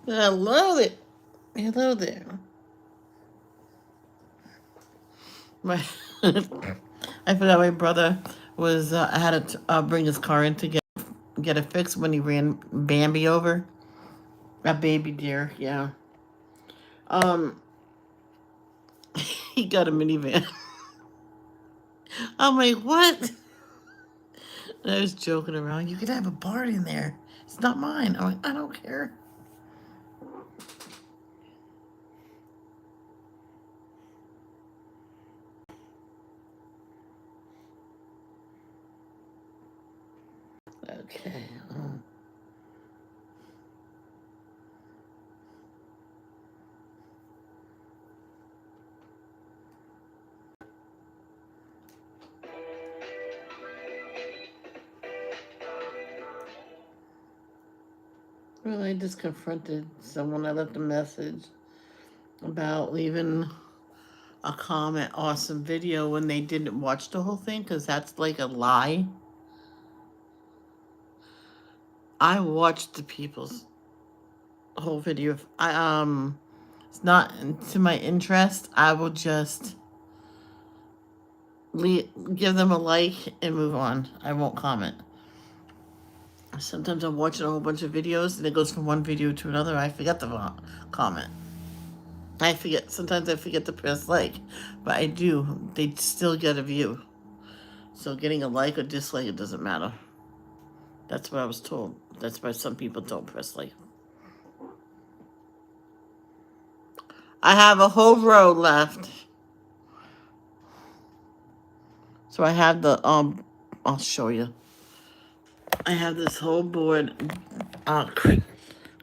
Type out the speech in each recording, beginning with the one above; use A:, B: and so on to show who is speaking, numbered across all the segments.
A: I love it. Hello there. My, I forgot my brother was. I had to bring his car in to get it fixed when he ran Bambi over. A baby deer, yeah. Um, he got a minivan. I'm like, what? And I was joking around. You could have a part in there. It's not mine. I'm like, I don't care. Okay. Well, I just confronted someone. I left a message about leaving a comment awesome video when they didn't watch the whole thing because that's like a lie. I watched the people's whole video. If it's not to my interest, I will just give them a like and move on. I won't comment. Sometimes I'm watching a whole bunch of videos and it goes from one video to another. I forget the comment. I forget. Sometimes I forget to press like, but I do. They still get a view. So getting a like or dislike, it doesn't matter. That's what I was told. That's why some people don't press like. I have a whole row left. So I have I'll show you. I have this whole board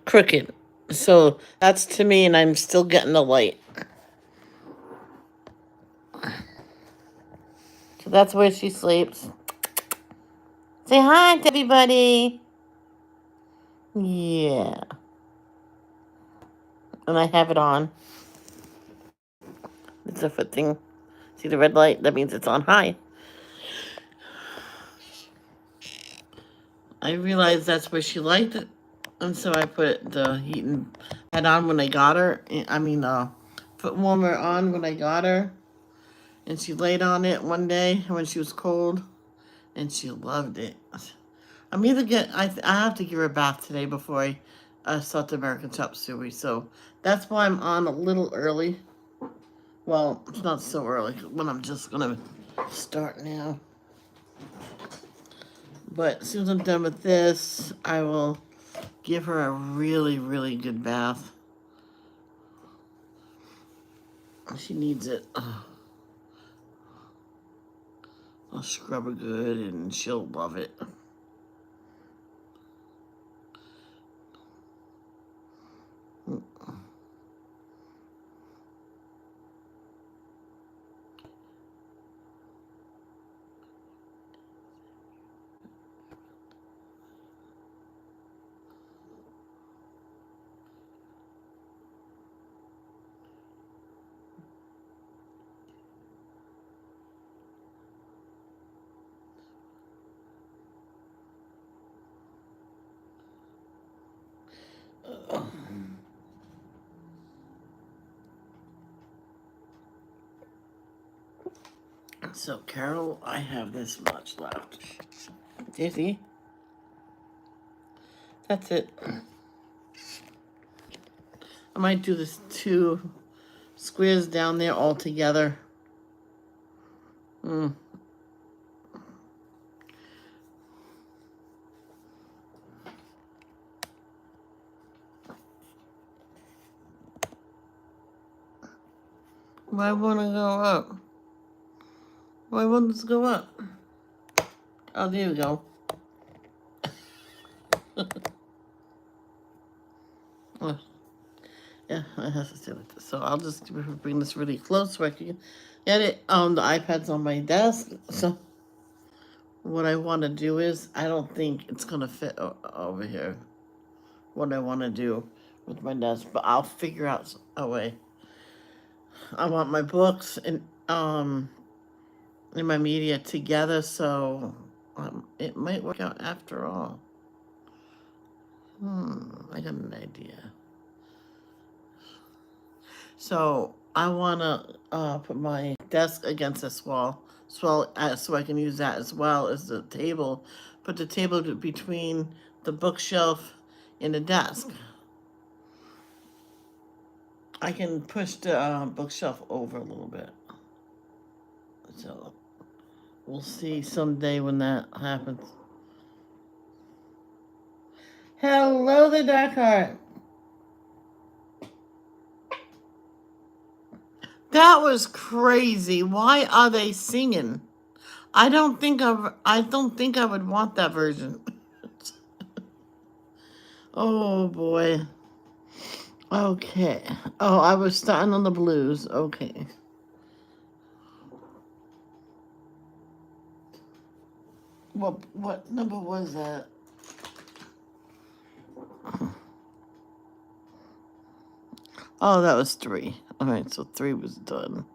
A: crooked. So that's to me, and I'm still getting the light. So that's where she sleeps. Say hi to everybody. Yeah. And I have it on. It's a foot thing. See the red light? That means it's on high. I realized that's where she liked it. And so I put the heating pad on when I got her. I mean, foot warmer on when I got her. And she laid on it one day when she was cold. And she loved it. I'm either I have to give her a bath today before I start the American Chop Suey. So that's why I'm on a little early. Well, it's not so early when I'm just going to start now. But as soon as I'm done with this, I will give her a really, really good bath. She needs it. I'll scrub her good and she'll love it. So, Carol, I have this much left. Do you see? That's it. I might do this 2 squares down there all together. Why won't it go up? Why won't this go up? Oh, there we go. Oh, yeah, I have to do it. So I'll just bring this really close so I can get it. The iPad's on my desk. So what I want to do is, I don't think it's going to fit over here. What I want to do with my desk, but I'll figure out a way. I want my books and my media together, so it might work out after all. I got an idea. So I want to put my desk against this wall, so I can use that as well as the table. Put the table between the bookshelf and the desk. I can push the bookshelf over a little bit. So we'll see someday when that happens. Hello, the Dark Heart. That was crazy. Why are they singing? I don't think I would want that version. Oh boy. Okay. Oh, I was starting on the blues. Okay. What number was that? Oh, that was 3. All right, so 3 was done.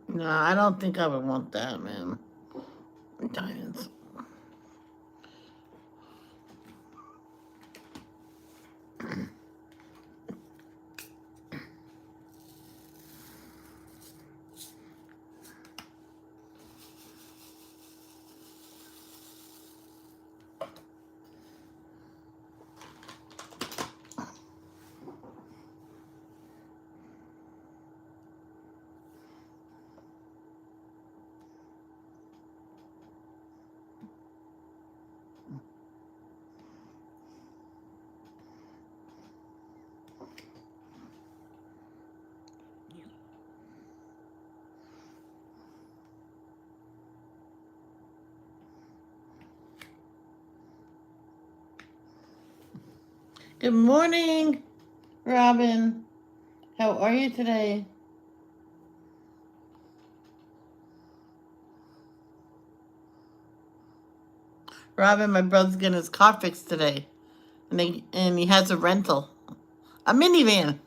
A: No, I don't think I would want that, man. Diamonds. Good morning, Robin. How are you today? Robin, my brother's getting his car fixed today, and he has a rental, a minivan,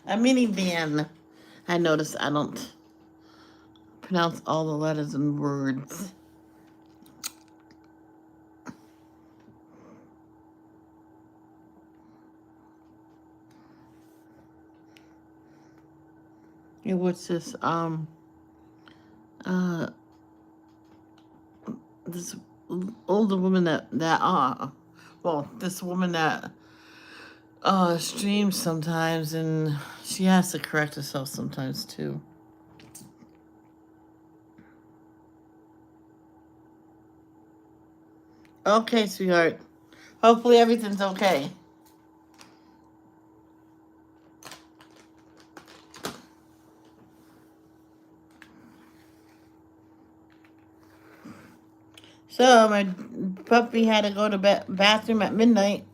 A: a minivan. I noticed I don't pronounce all the letters and words. Yeah, what's this? Uh, this older woman this woman that streams sometimes, and she has to correct herself sometimes too. Okay, sweetheart. Hopefully everything's okay. So my puppy had to go to bathroom at midnight.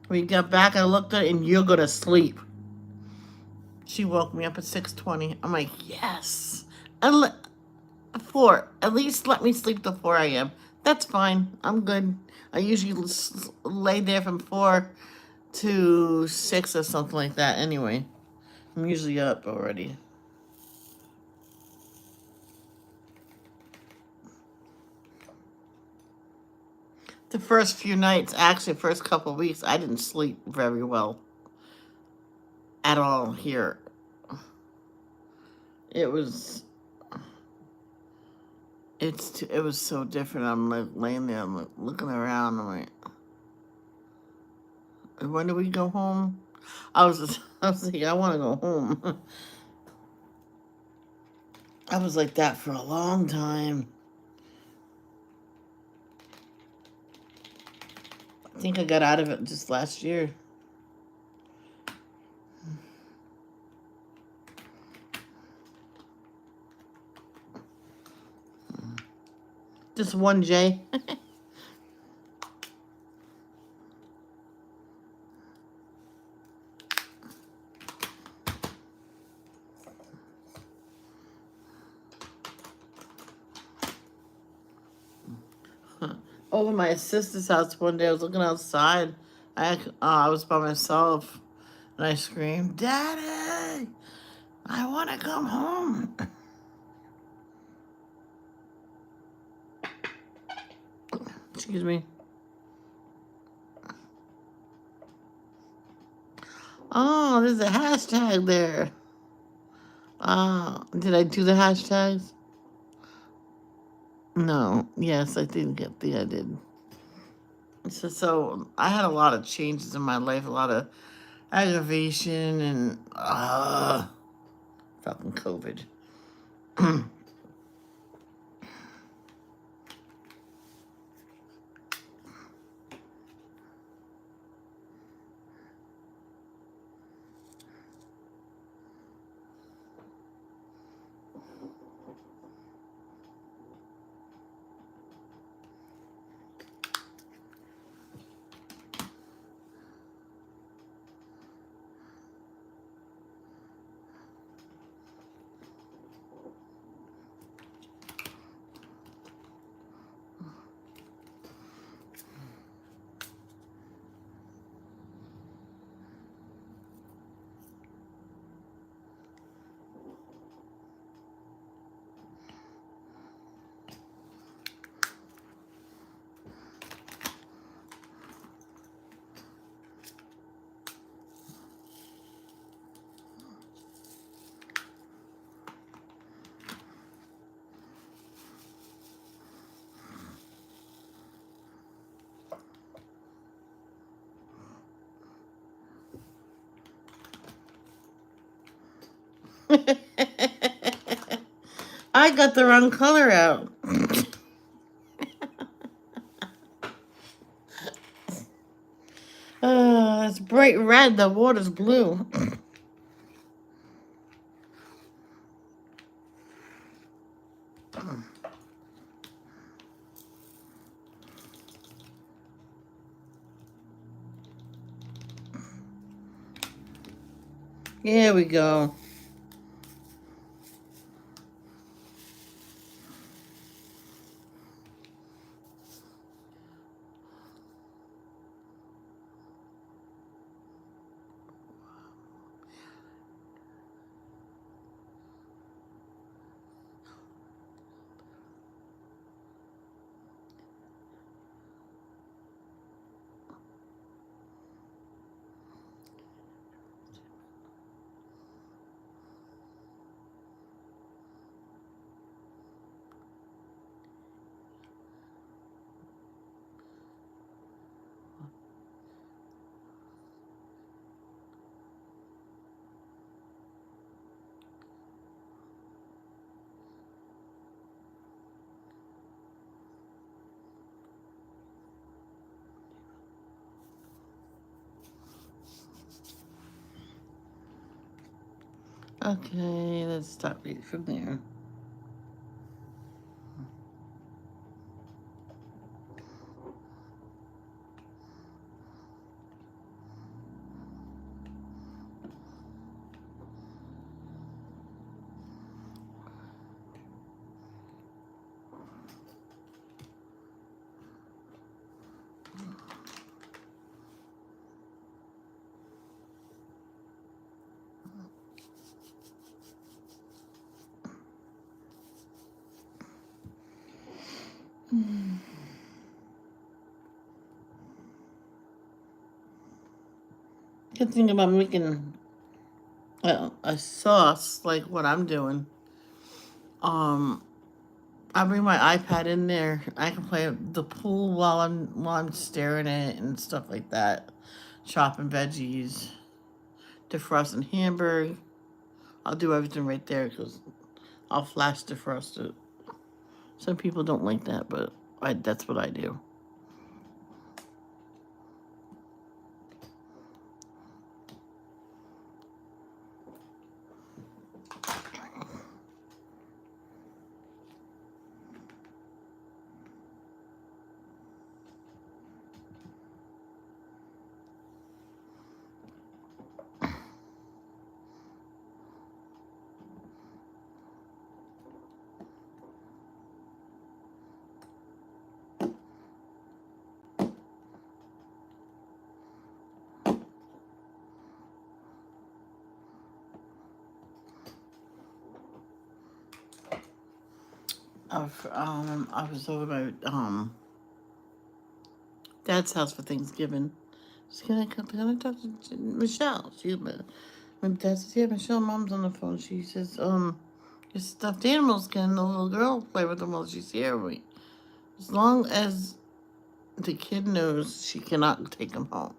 A: We got back, I looked at it, and you're gonna sleep. She woke me up at 6:20. I'm like, yes. 4. At least let me sleep till 4 a.m. That's fine. I'm good. I usually lay there from 4 to 6 or something like that anyway. I'm usually up already. The first few nights, actually, first couple of weeks, I didn't sleep very well at all here. It was, it was so different. I'm like laying there, I'm like looking around. I'm like, when do we go home? I was like, I want to go home. I was like that for a long time. I think I got out of it just last year. Just one J. Over my sister's house one day, I was looking outside. I was by myself, and I screamed, "Daddy, I want to come home." Excuse me. Oh, there's a hashtag there. Did I do the hashtags? No. Yes, I think I did. So I had a lot of changes in my life, a lot of aggravation and fucking COVID. I got the wrong color out. It's bright red. The water's blue. Here we go. Okay, let's start reading from there. Good thing about making a sauce like what I'm doing. I bring my iPad in there. I can play the pool while I'm staring at it and stuff like that. Chopping veggies, defrosting hamburger. I'll do everything right there because I'll flash defrost it. Some people don't like that, but that's what I do. I was over my dad's house for Thanksgiving, Can I talk to Michelle? My dad says, yeah, Michelle, mom's on the phone. She says, your stuffed animals can the little girl play with them while she's here. As long as the kid knows she cannot take him home.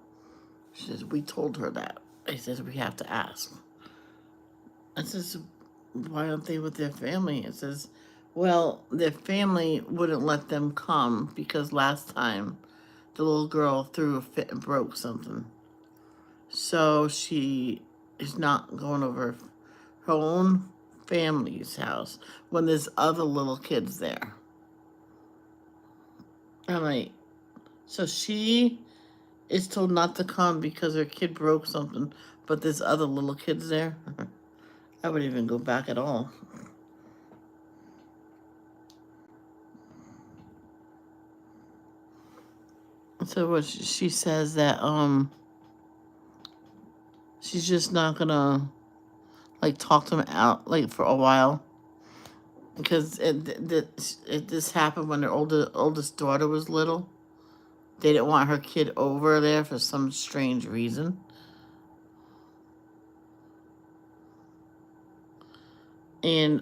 A: She says, we told her that. I says, we have to ask. I says, why aren't they with their family? It says, well, their family wouldn't let them come because last time the little girl threw a fit and broke something. So she is not going over her own family's house when there's other little kids there. I'm like, so she is told not to come because her kid broke something, but there's other little kids there. I wouldn't even go back at all. So what she says that she's just not gonna like talk them out like for a while because this happened when her oldest daughter was little. They didn't want her kid over there for some strange reason. And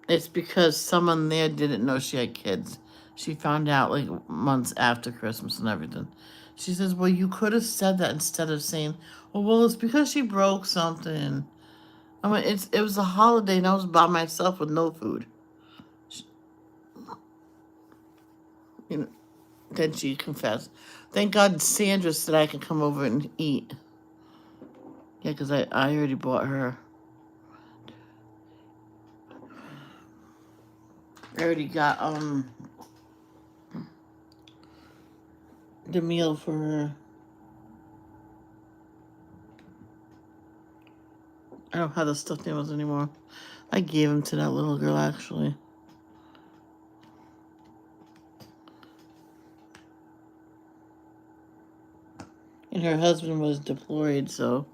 A: it's because someone there didn't know she had kids. She found out like months after Christmas and everything. She says, well, you could have said that instead of saying, oh, well, it's because she broke something. I mean, it was a holiday and I was by myself with no food. You know, then she confessed. Thank God Sandra said I could come over and eat. Yeah, because I already bought her. I already got the meal for her. I don't have the stuffed animals anymore. I gave them to that little girl actually. And her husband was deployed, so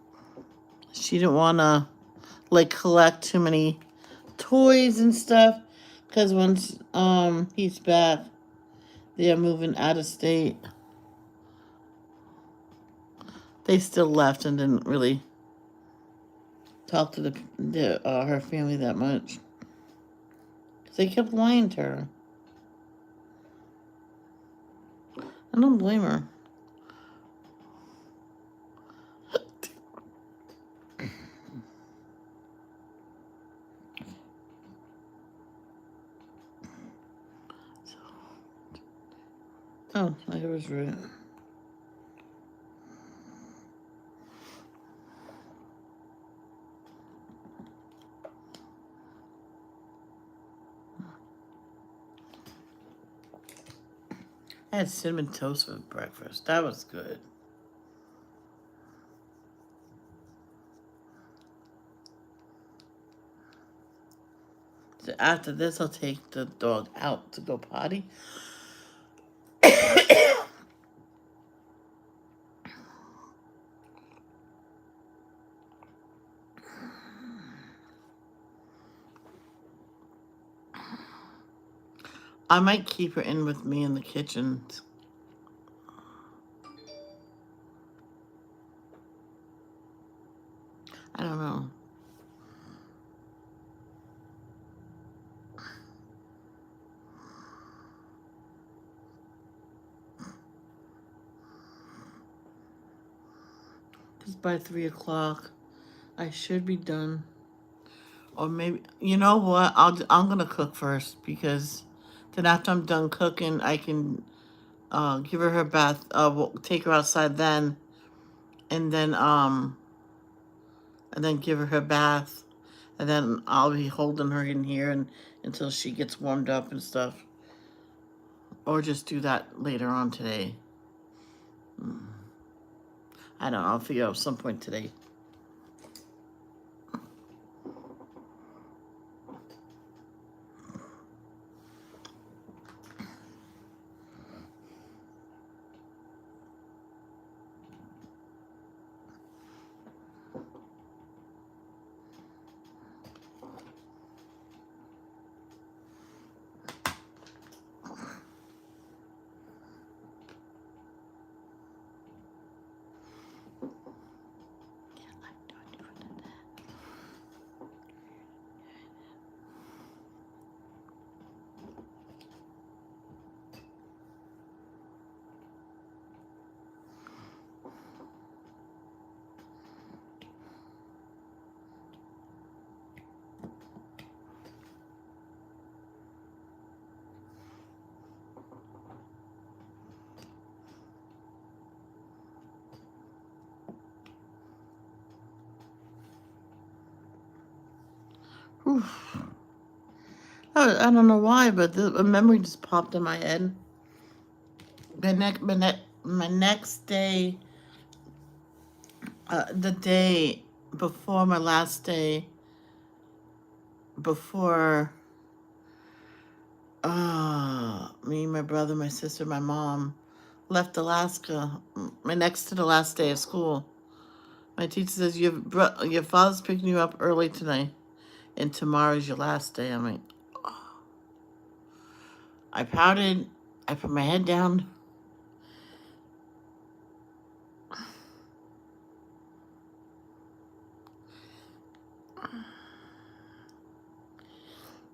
A: she didn't want to like collect too many toys and stuff because once he's back, they're moving out of state. They still left and didn't really talk to her family that much. They kept lying to her. I don't blame her. Oh, I was right. I had cinnamon toast for breakfast. That was good. So after this, I'll take the dog out to go potty. I might keep her in with me in the kitchen. I don't know. Because by 3 o'clock, I should be done. Or maybe, you know what? I'm gonna cook first because then after I'm done cooking, I can give her bath. Take her outside then, and then give her bath, and then I'll be holding her in here until she gets warmed up and stuff. Or just do that later on today. I don't know. I'll figure out some point today. Whew. I don't know why, but a memory just popped in my head. My next day, the day before my last day, before me, my brother, my sister, my mom left Alaska, my next to the last day of school. My teacher says, your father's picking you up early tonight, and tomorrow's your last day. I'm like, oh. I pouted. I put my head down.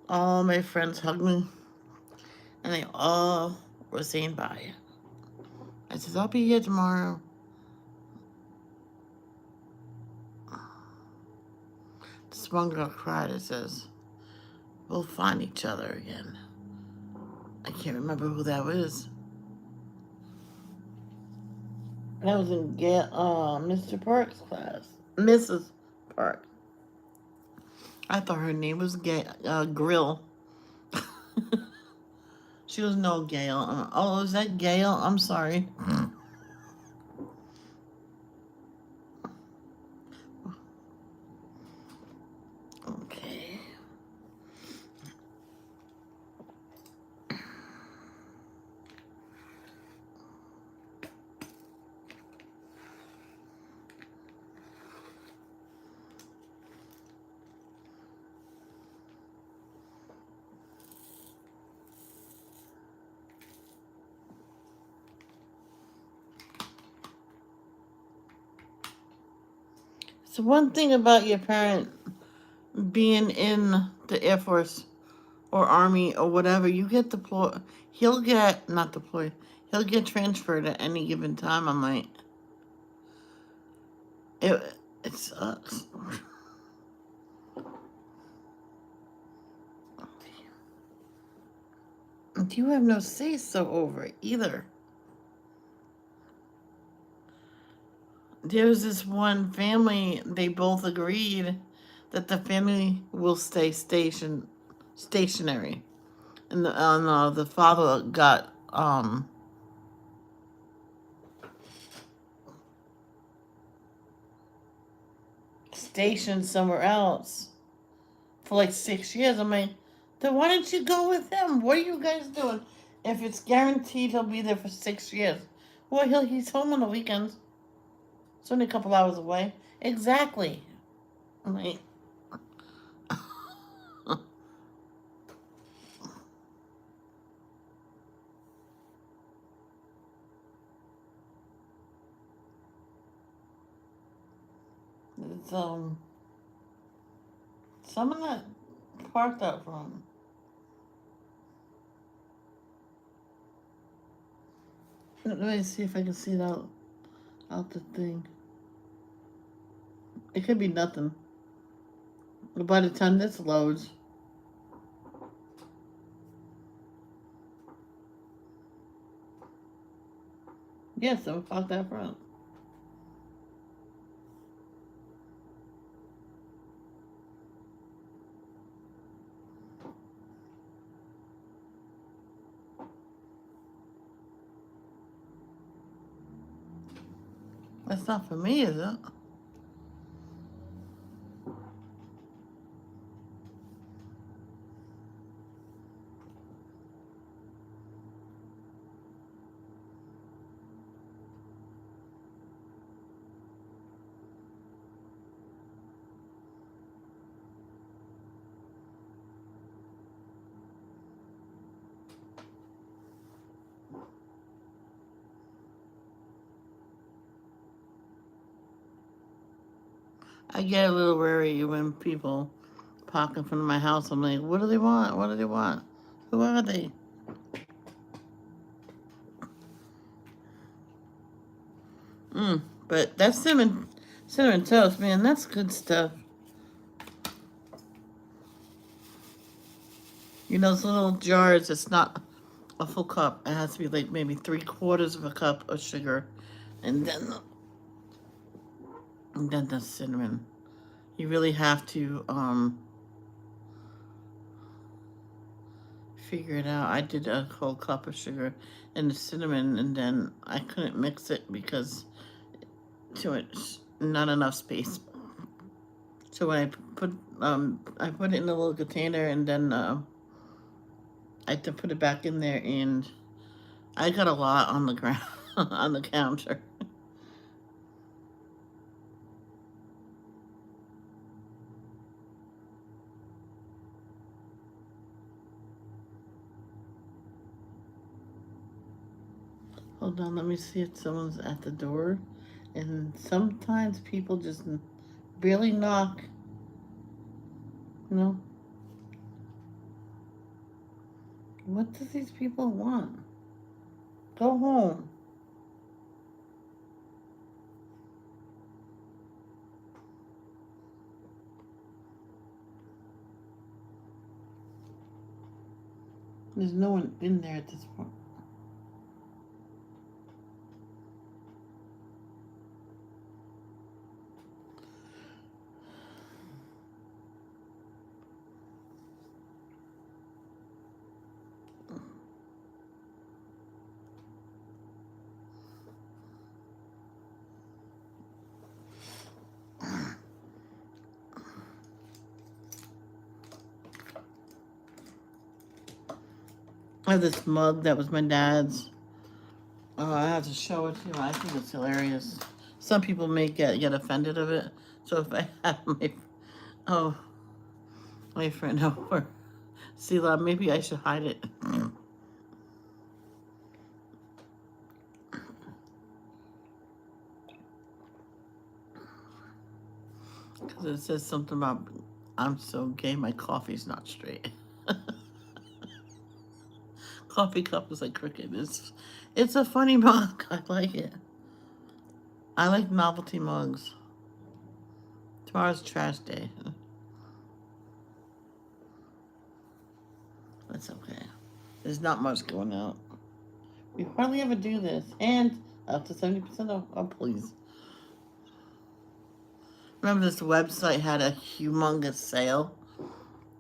A: All my friends hugged me, and they all were saying bye. I said, I'll be here tomorrow. This one girl cried and says, we'll find each other again. I can't remember who that was. That was in Mr. Park's class. Mrs. Park. I thought her name was Grill. She was no Gail. Oh, is that Gail? I'm sorry. Okay. So one thing about your parent being in the Air Force or Army or whatever, you get deployed. He'll get, not deployed, he'll get transferred at any given time. I'm like, it sucks. You have no say so over it either. There was this one family, they both agreed that the family will stay stationary. And the father got stationed somewhere else for like 6 years. I'm like, then why don't you go with him? What are you guys doing? If it's guaranteed he'll be there for 6 years, well, he's home on the weekends. It's only a couple hours away. Exactly. I'm like, it's someone that parked out front. Let me see if I can see it out the thing. It could be nothing. By the time this loads. Yes, I'm parked out front. That's not for me, is it? I get a little worried when people park in front of my house. I'm like, what do they want? What do they want? Who are they? But that cinnamon toast, man, that's good stuff. You know, those little jars, it's not a full cup. It has to be like maybe 3/4 of a cup of sugar. And then the cinnamon. You really have to figure it out. I did a whole cup of sugar and the cinnamon, and then I couldn't mix it because too much, not enough space. So when I put it in a little container, and then I had to put it back in there, and I got a lot on the ground on the counter. Hold on, let me see if someone's at the door. And sometimes people just barely knock. You know, what do these people want? Go home. There's no one in there at this point. I have this mug that was my dad's. I have to show it to you. I think it's hilarious. Some people may get offended of it. So if I have oh my friend over, Sila, maybe I should hide it. Because it says something about I'm so gay, my coffee's not straight. Coffee cup is like cricket. It's a funny mug. I like it. I like novelty mugs. Tomorrow's trash day. That's okay. There's not much going out. We hardly ever do this. And up to 70% off. Oh, please. Remember this website had a humongous sale?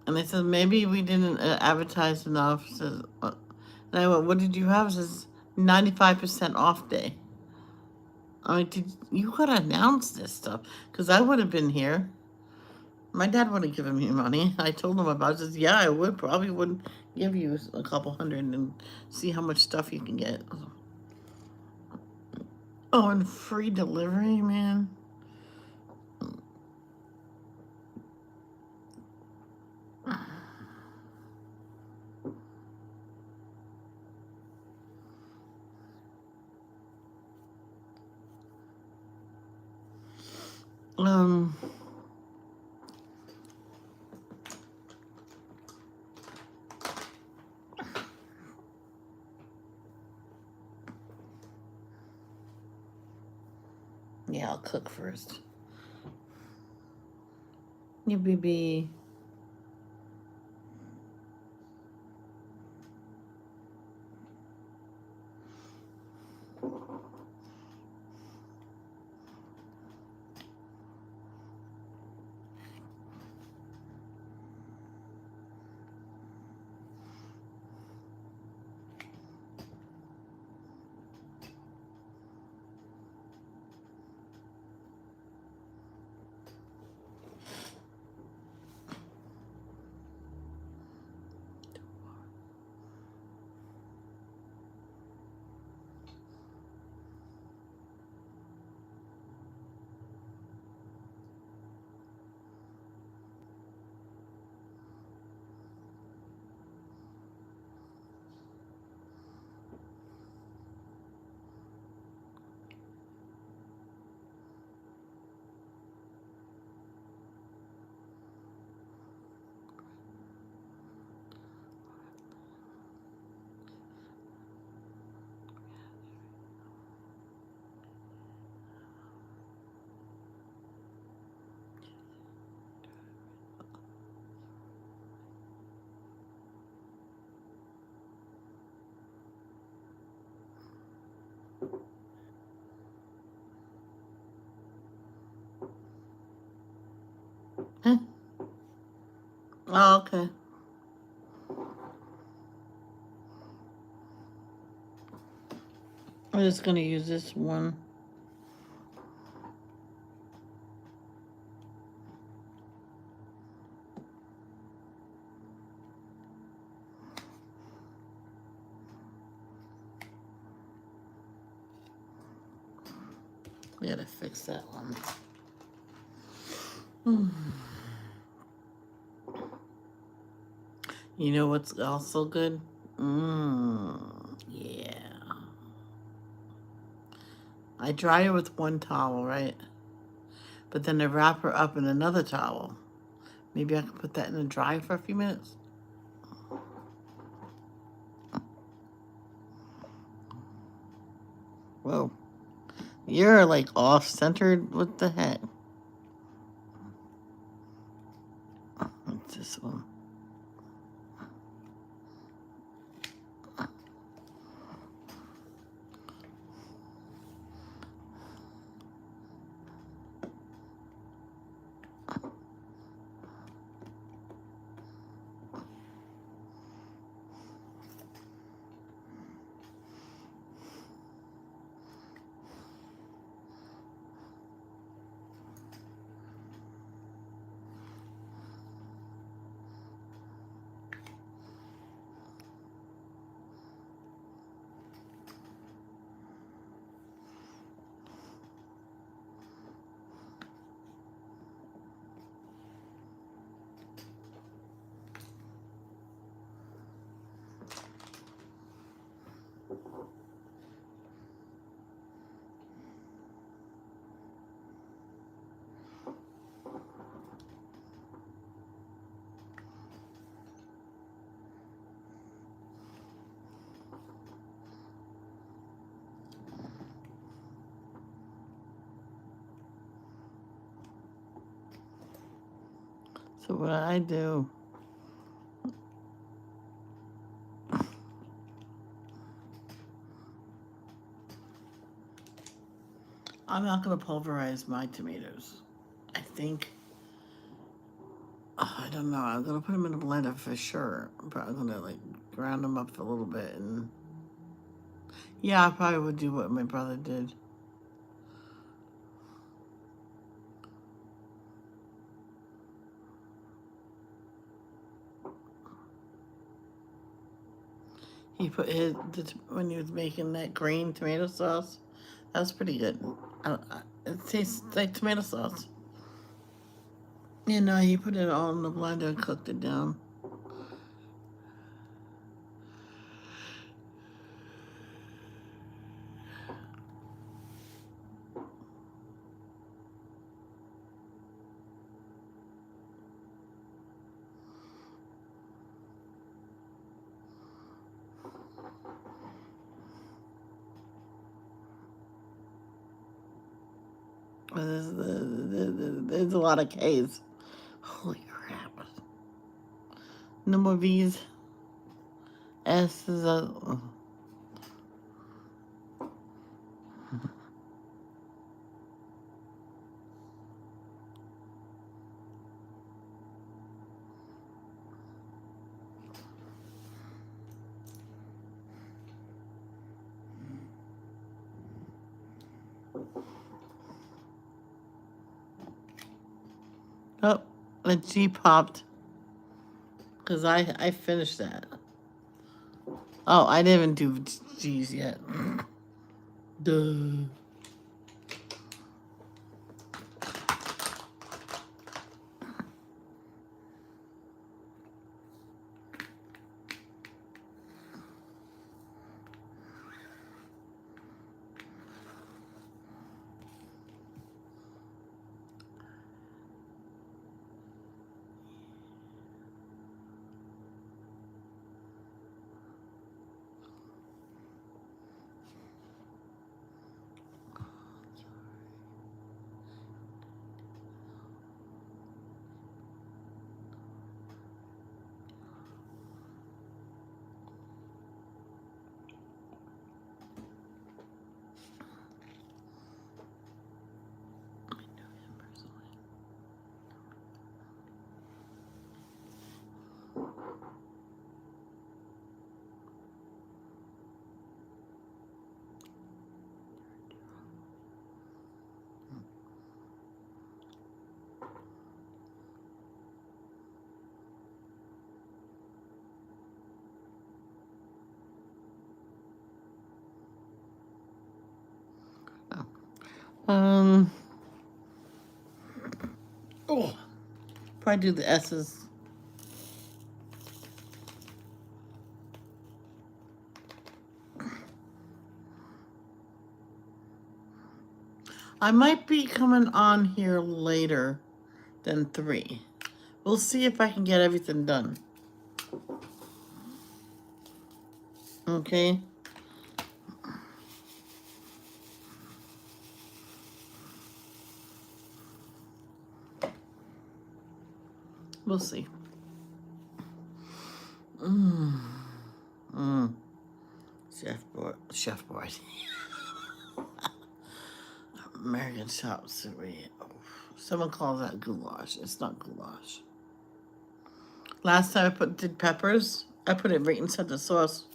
A: And they said maybe we didn't advertise enough. Says, and I went, what did you have? It says 95% off day. I mean, you gotta announce this stuff. Because I would have been here. My dad would have given me money. I told him about it. He says, yeah, I would. Probably wouldn't give you a couple hundred and see how much stuff you can get. Oh, and free delivery, man. Um, yeah, I'll cook first. Yeah, baby. Oh, okay. I'm just gonna use this one. We gotta fix that one. You know what's also good? Yeah. I dry her with one towel, right? But then I wrap her up in another towel. Maybe I can put that in the dry for a few minutes. Whoa. You're like off centered. What the heck? What's this one? So what I do, I'm not gonna pulverize my tomatoes. I think, I don't know. I'm gonna put them in a blender for sure. But I'm gonna like ground them up a little bit, and yeah, I probably would do what my brother did. He put when he was making that green tomato sauce. That was pretty good. It tastes like tomato sauce. You know, he put it all in the blender and cooked it down. There's a lot of K's. Holy crap. No more V's. S is a. Oh, the G popped. Because I finished that. Oh, I didn't even do G's yet. Duh. Um, oh, probably do the S's. I might be coming on here later than 3. We'll see if I can get everything done. Okay? We'll see. Chef board. American chop suey. Oh, someone calls that goulash. It's not goulash. Last time I did peppers, I put it right inside the sauce.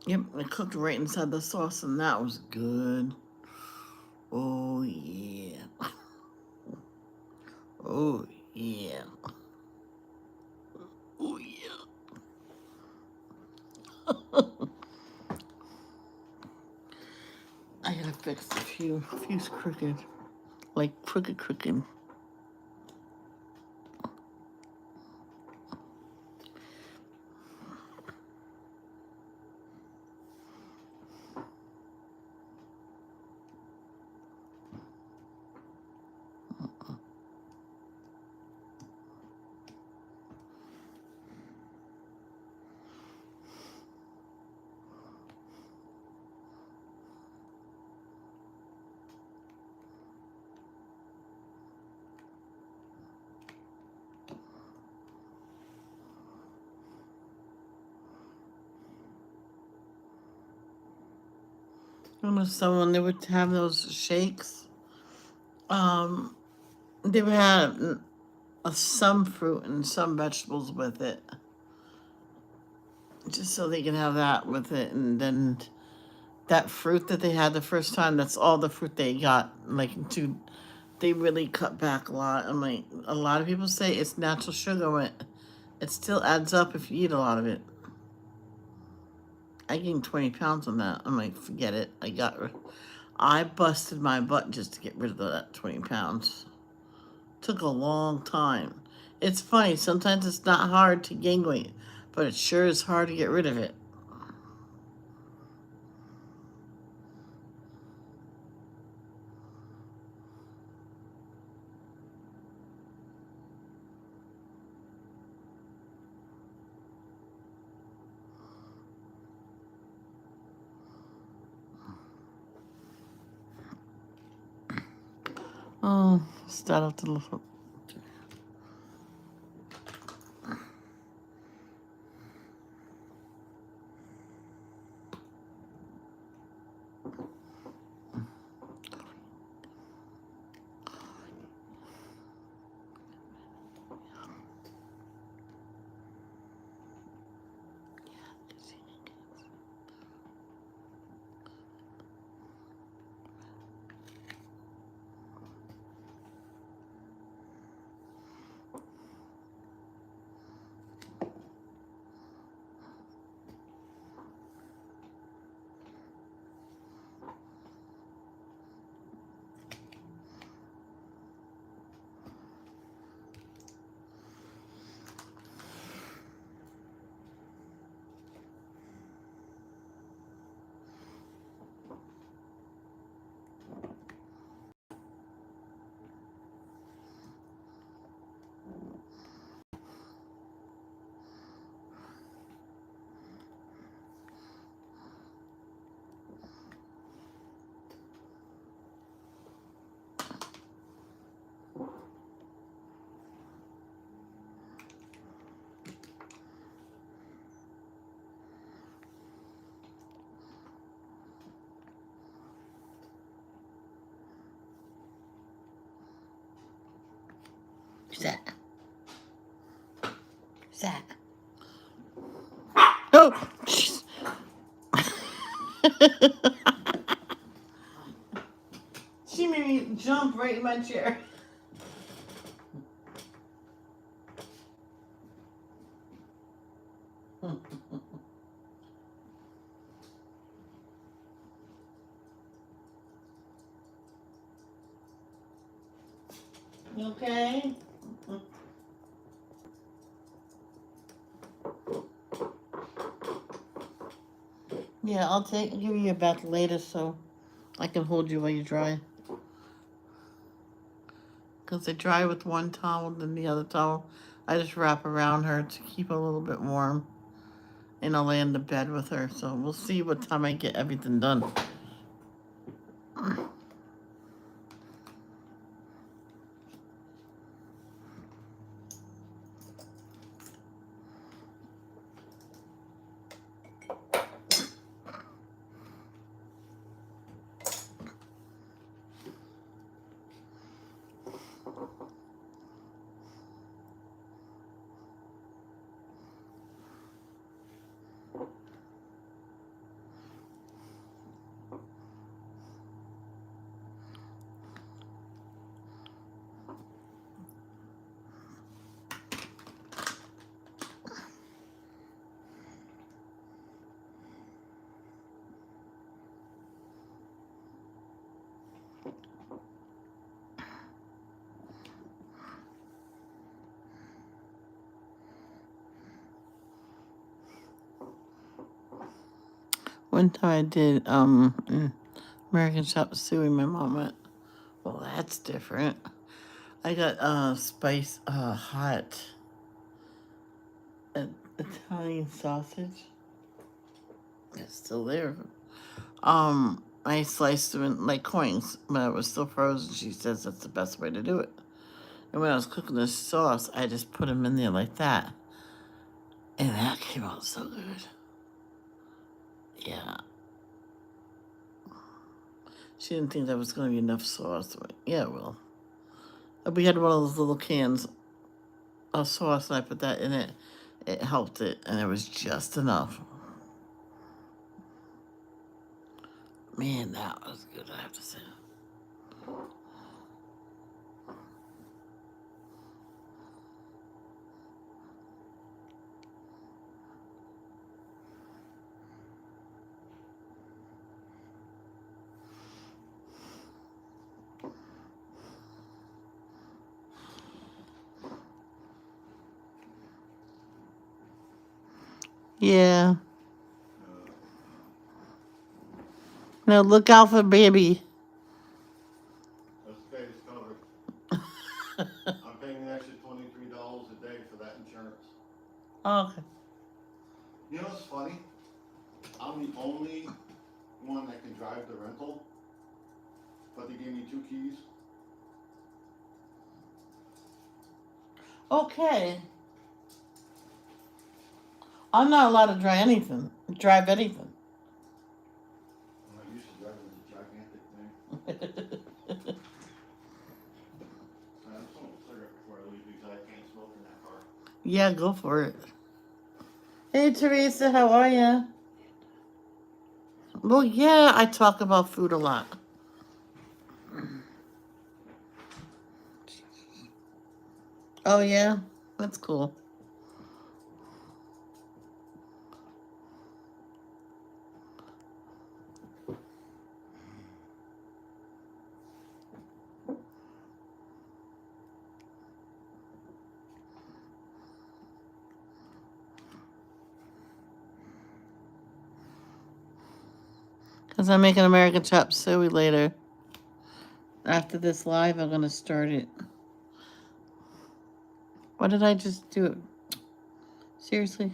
A: Yep, I cooked right inside the sauce, and that was good. Oh yeah. Oh yeah. Oh yeah. I gotta fix a few's crooked. Like crooked. I don't know, someone they would have those shakes. They would have some fruit and some vegetables with it, just so they can have that with it, and then that fruit that they had the first time, that's all the fruit they got. They really cut back a lot. I'm like, a lot of people say it's natural sugar, but it still adds up if you eat a lot of it. I gained 20 pounds on that. I'm like, forget it. I busted my butt just to get rid of that 20 pounds. Took a long time. It's funny, sometimes it's not hard to gain weight, but it sure is hard to get rid of it. Oh, start off to look. That. That. Oh, jeez. She made me jump right in my chair. You okay? Yeah, give you a bath later so I can hold you while you dry. Because they dry with one towel, then the other towel I just wrap around her to keep her a little bit warm. And I'll lay in the bed with her. So we'll see what time I get everything done. One time I did American Chop Suey. My mom went, well, that's different. I got spice hot Italian sausage. It's still there. I sliced them in like coins, but it was still frozen. She says that's the best way to do it. And when I was cooking the sauce, I just put them in there like that. And that came out so good. Yeah. She didn't think that was going to be enough sauce. But yeah, well. We had one of those little cans of sauce, and I put that in it. It helped it, and it was just enough. Man, that was good, I have to say. Yeah. Now look out for baby.
B: That's okay, it's covered. I'm paying an extra $23 a day for that insurance.
A: Okay.
B: You know what's funny? I'm the only one that can drive the rental, but they gave me 2 keys.
A: Okay. I'm not allowed to drive anything. Drive anything.
B: I'm not used to driving this gigantic thing. I'm just gonna clear it before I leave because I can't smoke in that car.
A: Yeah, go for it. Hey, Teresa, how are you? Well, yeah, I talk about food a lot. Oh, yeah? That's cool. Because I'm making American Chop Suey later. After this live, I'm going to start it. What did I just do? Seriously?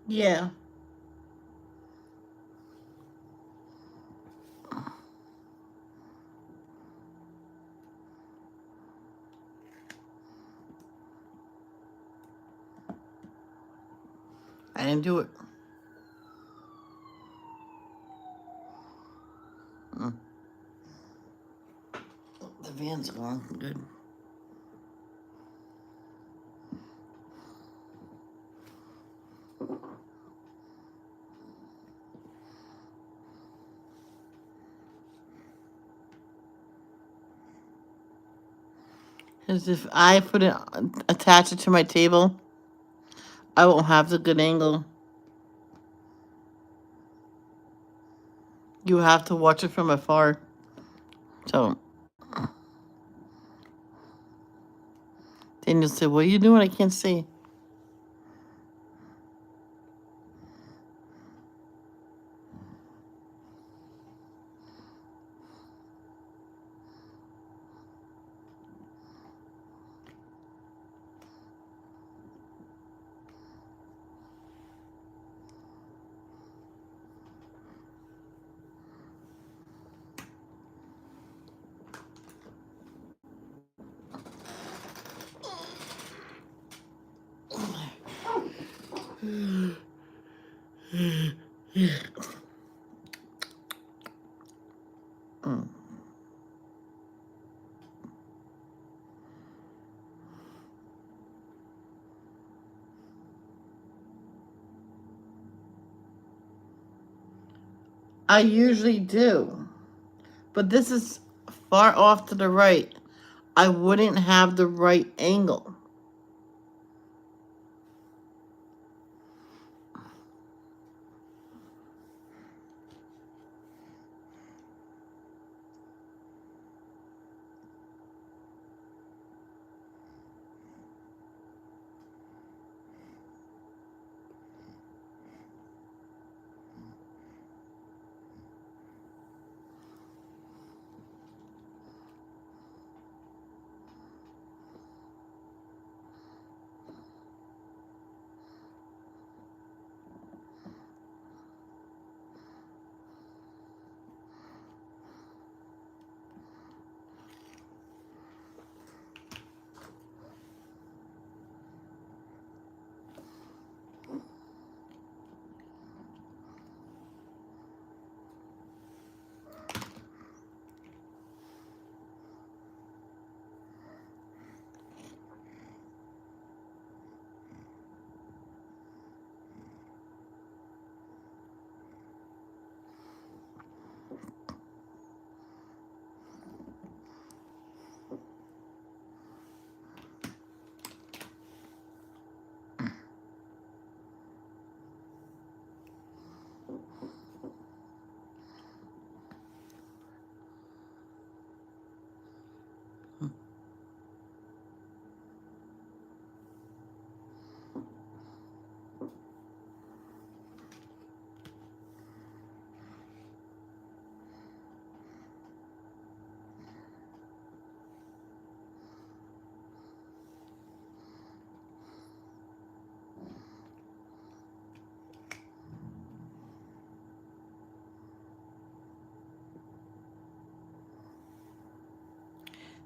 A: Yeah. I didn't do it. Mm. The van's gone. Good. Because if I put it, attach it to my table, I won't have the good angle. You have to watch it from afar. So then you'll say, what are you doing? I can't see. Mm. I usually do. But this is far off to the right. I wouldn't have the right angle.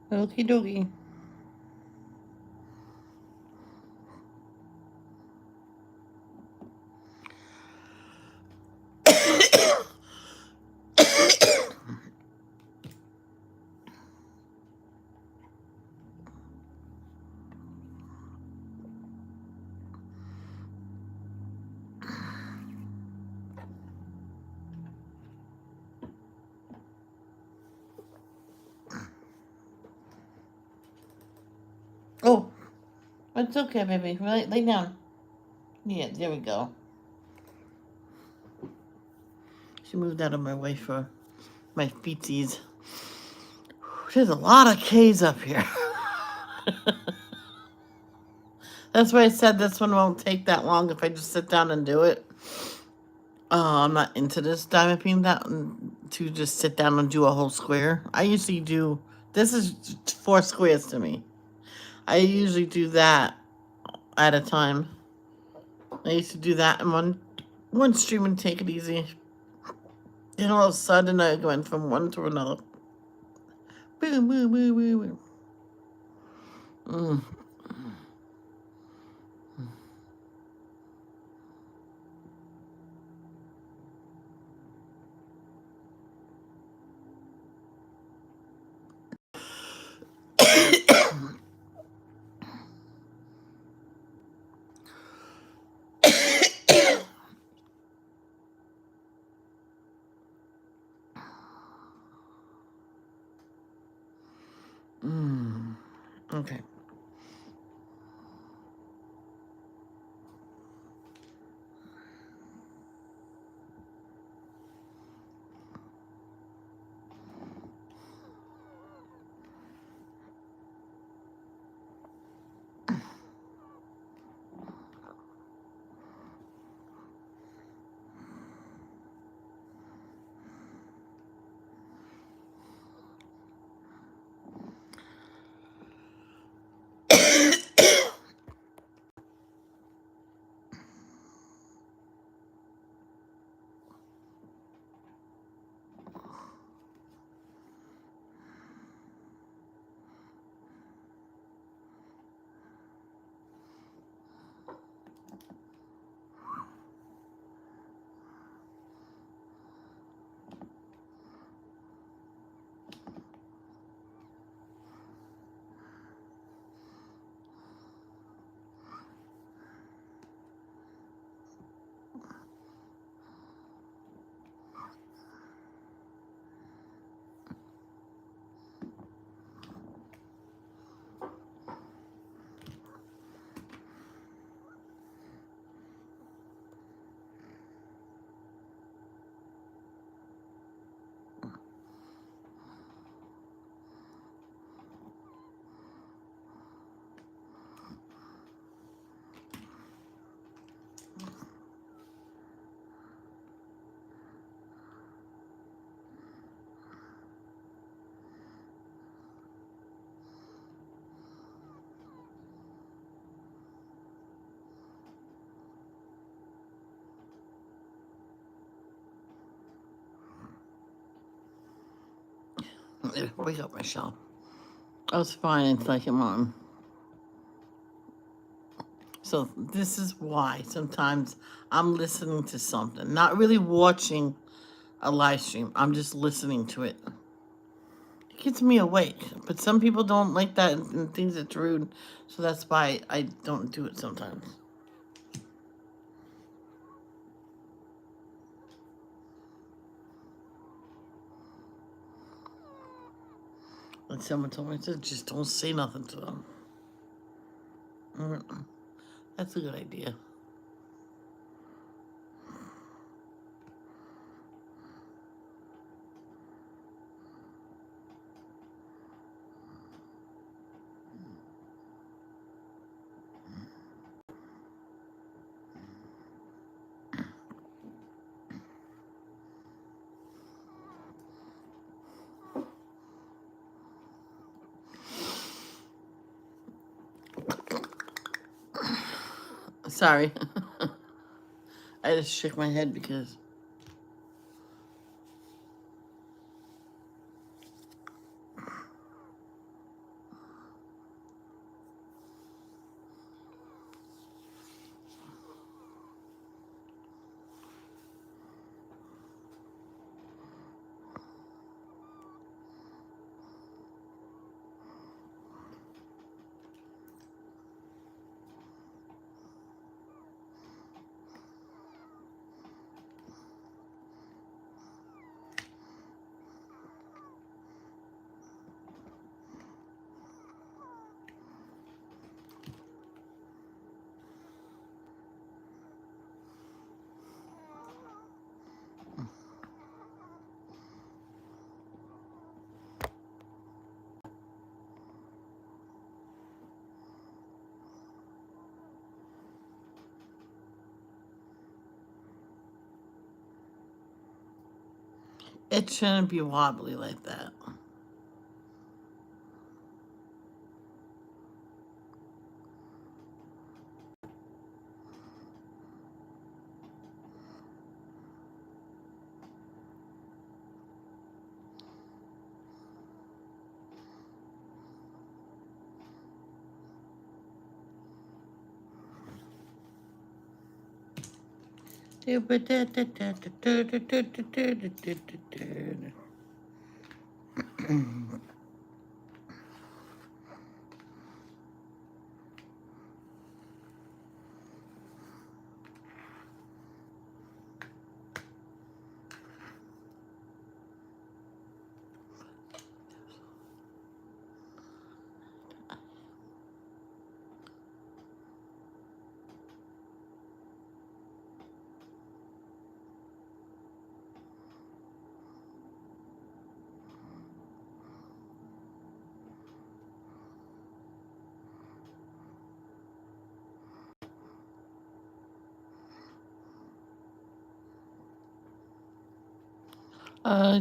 A: Okie dokie. Oh, it's okay, baby. Lay down. Yeah, there we go. She moved out of my way for my feetsies. There's a lot of K's up here. That's why I said this one won't take that long if I just sit down and do it. I'm not into this diamond beam that to just sit down and do a whole square. I usually do. This is 4 squares to me. I usually do that at a time. I used to do that in one stream and take it easy. And all of a sudden I went from one to another. Boom, boom, boom, boom, boom. Okay. Wake up, Michelle. I was fine until I came on. So this is why sometimes I'm listening to something, not really watching a live stream. I'm just listening to it. It keeps me awake, but some people don't like that and think it's rude, so that's why I don't do it sometimes. Like someone told me to just don't say nothing to them. That's a good idea. Sorry. I just shook my head because It shouldn't be wobbly like that.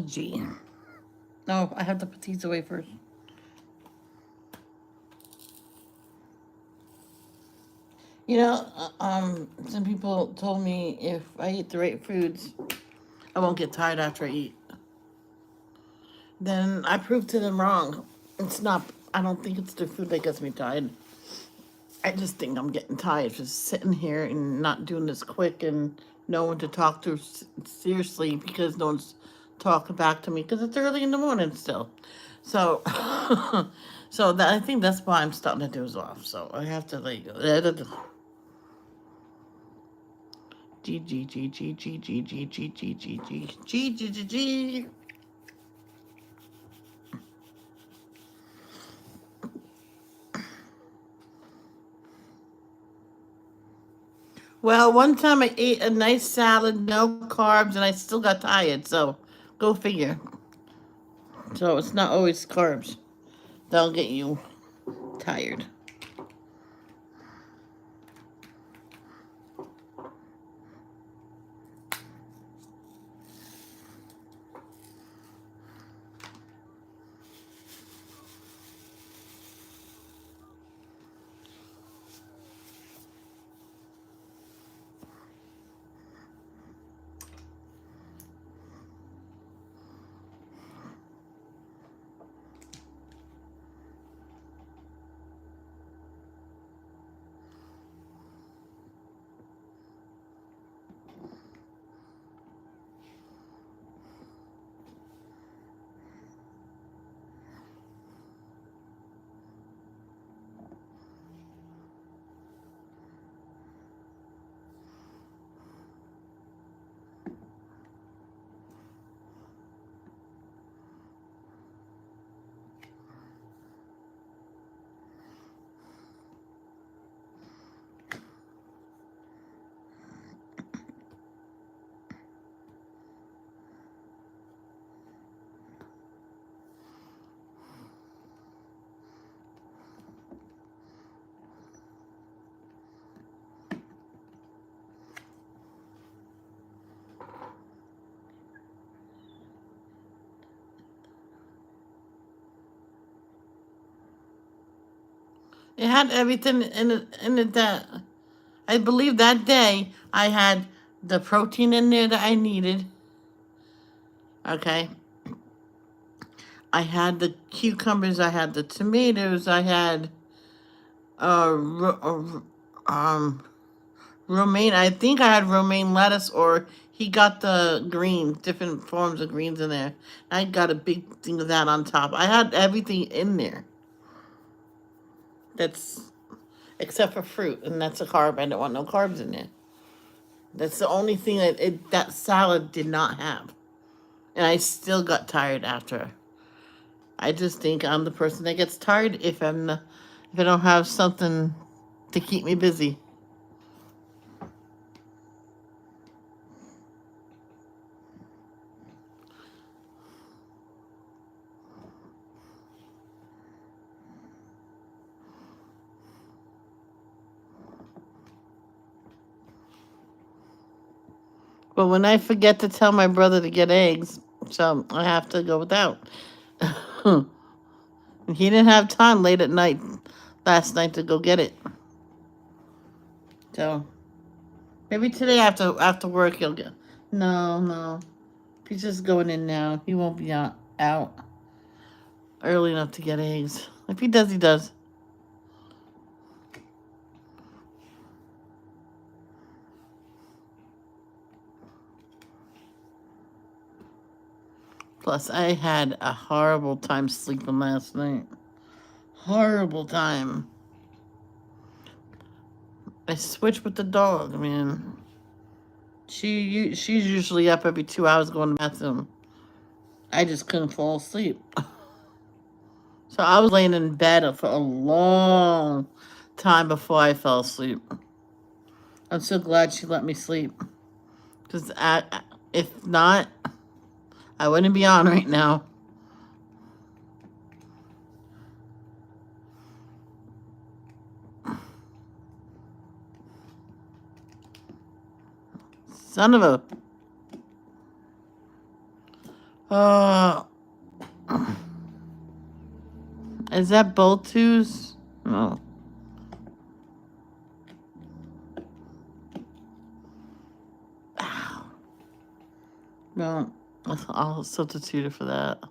A: Gee. No, I have to put these away first. You know, some people told me if I eat the right foods, I won't get tired after I eat. Then I proved to them wrong. It's not, I don't think it's the food that gets me tired. I just think I'm getting tired just sitting here and not doing this quick and no one to talk to seriously because no one's talking back to me because it's early in the morning still. So, so that I think that's why I'm starting to doze off. So I have to like G G G G G G G G G G G G G G G. Well, one time I ate a nice salad, no carbs, and I still got tired. So, go figure. So it's not always carbs that'll get you tired. It had everything in it that I believe that day I had the protein in there that I needed. Okay. I had the cucumbers, I had the tomatoes, I had romaine. I think I had romaine lettuce, or he got the greens, different forms of greens in there. I got a big thing of that on top. I had everything in there. That's except for fruit, and that's a carb. I don't want no carbs in there. That's the only thing that salad did not have, and I still got tired after. I just think I'm the person that gets tired if if I don't have something to keep me busy. But when I forget to tell my brother to get eggs, So I have to go without. He didn't have time late at night last night to go get it. So maybe today after work he'll get. No. He's just going in now. He won't be out early enough to get eggs. If he does, he does. Plus, I had a horrible time sleeping last night. Horrible time. I switched with the dog, man. She's usually up every 2 hours going to the bathroom. I just couldn't fall asleep. So I was laying in bed for a long time before I fell asleep. I'm so glad she let me sleep. Because if not, I wouldn't be on right now. Son of a... Is that both twos? No. Ow. No, I'll substitute it for that.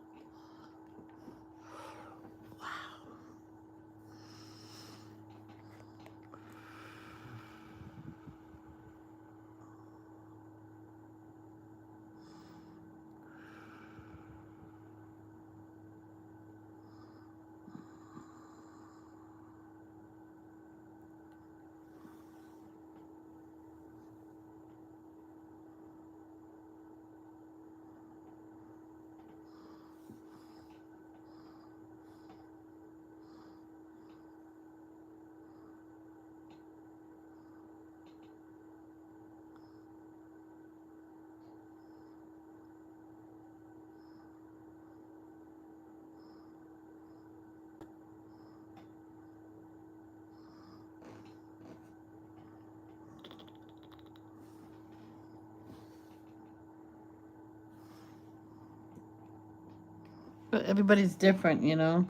A: But everybody's different, you know.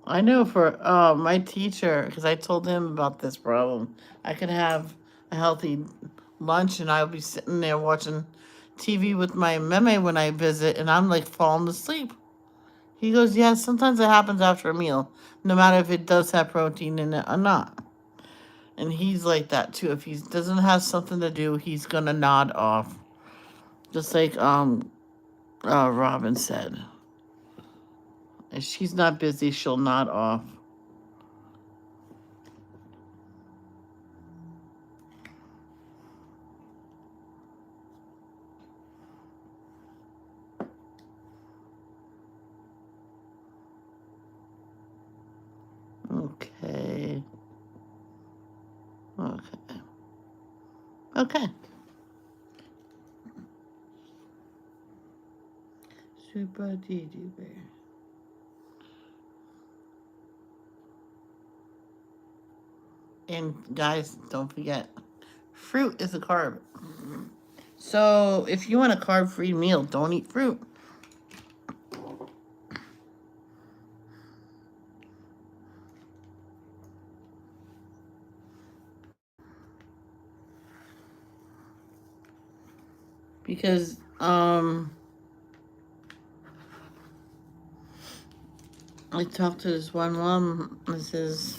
A: I know for my teacher, because I told him about this problem. I could have a healthy lunch and I'll be sitting there watching TV with my meme when I visit, and I'm like falling asleep. He goes, yeah, sometimes it happens after a meal, no matter if it does have protein in it or not. And he's like that too. If he doesn't have something to do, he's gonna nod off. Just like Robin said. If she's not busy, she'll nod off. Okay. Okay. Super Didi Bear. And guys, don't forget, fruit is a carb. So if you want a carb-free meal, don't eat fruit. Because I talked to this one mom, and says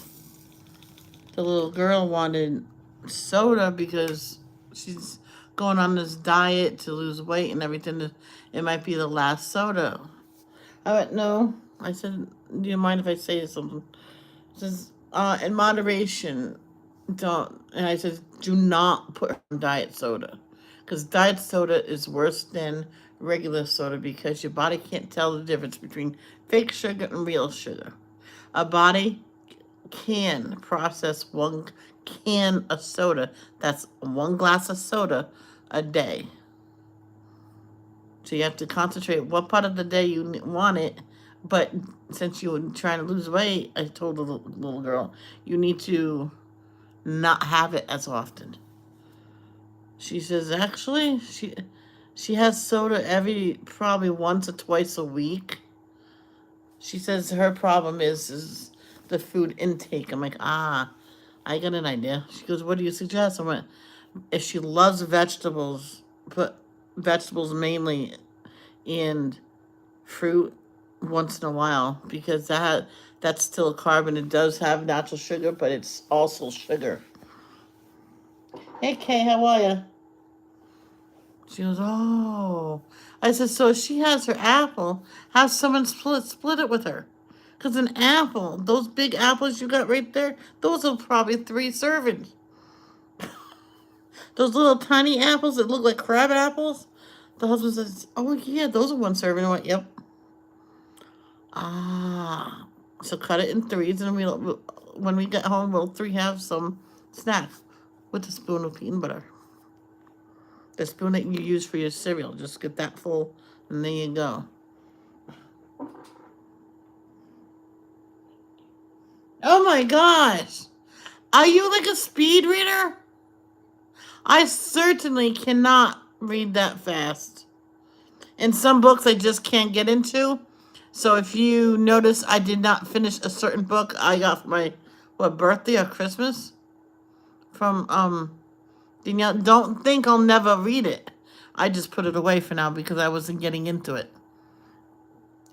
A: the little girl wanted soda because she's going on this diet to lose weight and everything. It might be the last soda. I went, no. I said, do you mind if I say something? It says, in moderation, don't. And I said, do not put her on diet soda. Because diet soda is worse than regular soda because your body can't tell the difference between fake sugar and real sugar. A body can process 1 can of soda. That's 1 glass of soda a day. So you have to concentrate what part of the day you want it. But since you were trying to lose weight, I told the little girl, you need to not have it as often. She says, actually, She has soda probably once or twice a week. She says her problem is the food intake. I'm like, I got an idea. She goes, what do you suggest? I went, if she loves vegetables, put vegetables mainly and fruit once in a while, because that's still a carb and it does have natural sugar, but it's also sugar. Hey Kay, how are you? She goes, oh. I said, so if she has her apple, have someone split it with her. Because an apple, those big apples you got right there, those are probably 3 servings. Those little tiny apples that look like crab apples, the husband says, oh yeah, those are 1 serving. I went, yep. So cut it in 3s, and when we get home, we'll 3 have some snacks with a spoon of peanut butter. The spoon that you use for your cereal. Just get that full, and there you go. Oh my gosh! Are you like a speed reader? I certainly cannot read that fast. And some books I just can't get into. So if you notice I did not finish a certain book I got for my, birthday or Christmas? From, Danielle, don't think I'll never read it. I just put it away for now because I wasn't getting into it.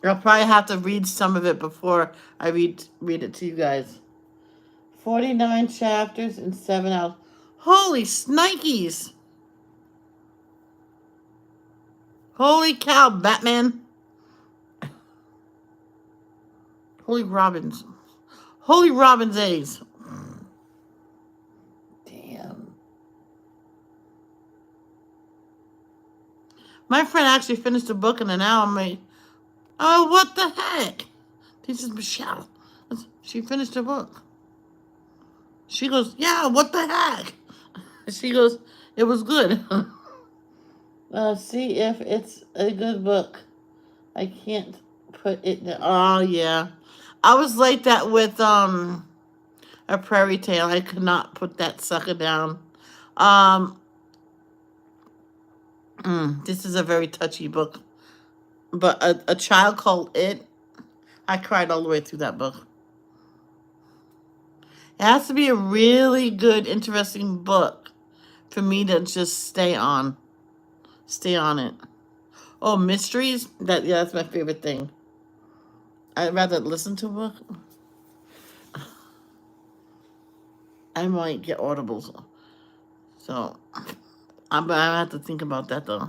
A: I'll probably have to read some of it before I read it to you guys. 49 chapters in 7 hours. Holy snikes! Holy cow, Batman! Holy Robins. Holy Robin's eggs. Damn. My friend actually finished the book in an hour. I'm like, oh, what the heck? This is Michelle. She finished the book. She goes, yeah, what the heck? She goes, it was good. See if it's a good book. I can't put it down. Oh, yeah. I was like that with A Prairie Tale. I could not put that sucker down. This is a very touchy book. But a Child Called It, I cried all the way through that book. It has to be a really good, interesting book for me to just stay on it. Oh, mysteries? That's my favorite thing. I'd rather listen to a book. I might get audibles. So, I have to think about that, though.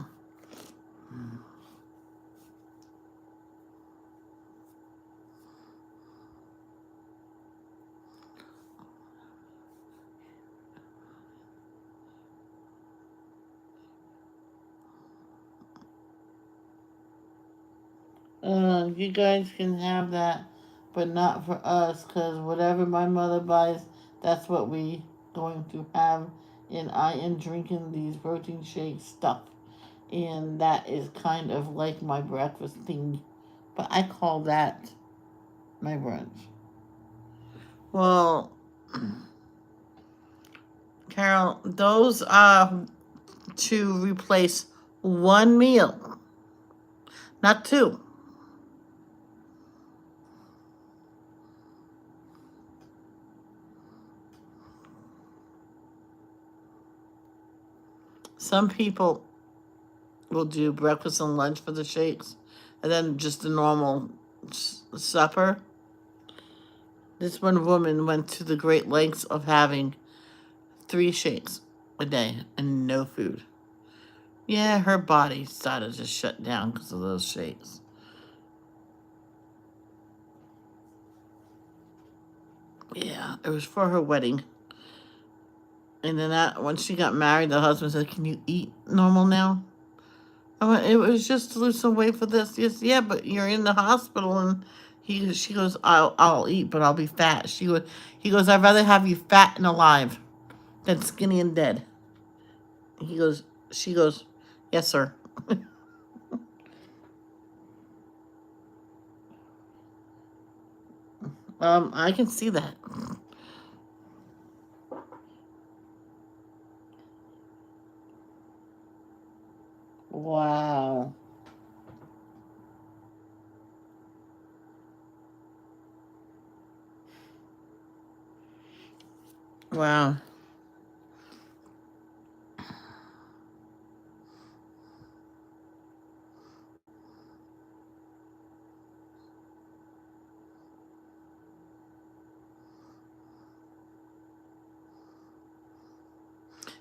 A: You guys can have that, but not for us, because whatever my mother buys, that's what we going to have. And I am drinking these protein shake stuff. And that is kind of like my breakfast thing. But I call that my brunch. Well, Carol, those are to replace 1 meal, not 2. Some people will do breakfast and lunch for the shakes, and then just a normal supper. This one woman went to the great lengths of having 3 shakes a day and no food. Yeah, her body started to shut down because of those shakes. Yeah, it was for her wedding. And then when she got married, the husband said, can you eat normal now? I went, it was just to lose some weight for this. Yes, yeah, but you're in the hospital. And she goes, I'll eat, but I'll be fat. He goes, I'd rather have you fat and alive than skinny and dead. She goes, yes, sir. I can see that. Wow. Wow.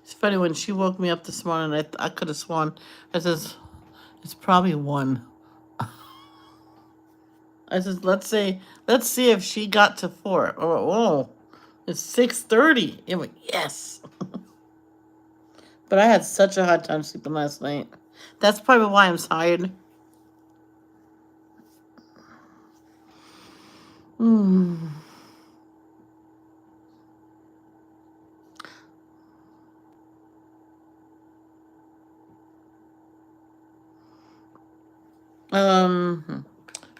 A: It's funny when she woke me up this morning. I could have sworn. I says it's probably 1. I says let's see if she got to 4. Oh, it's 6:30. It went yes. But I had such a hard time sleeping last night. That's probably why I'm tired. Hmm.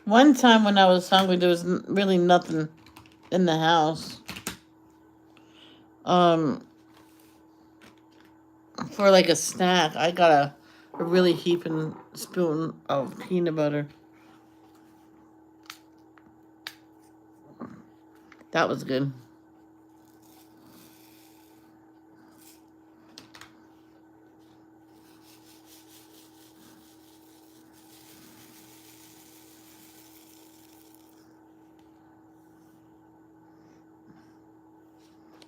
A: One time when I was hungry, there was really nothing in the house. Um, for like a snack, I got a really heaping spoon of peanut butter. That was good.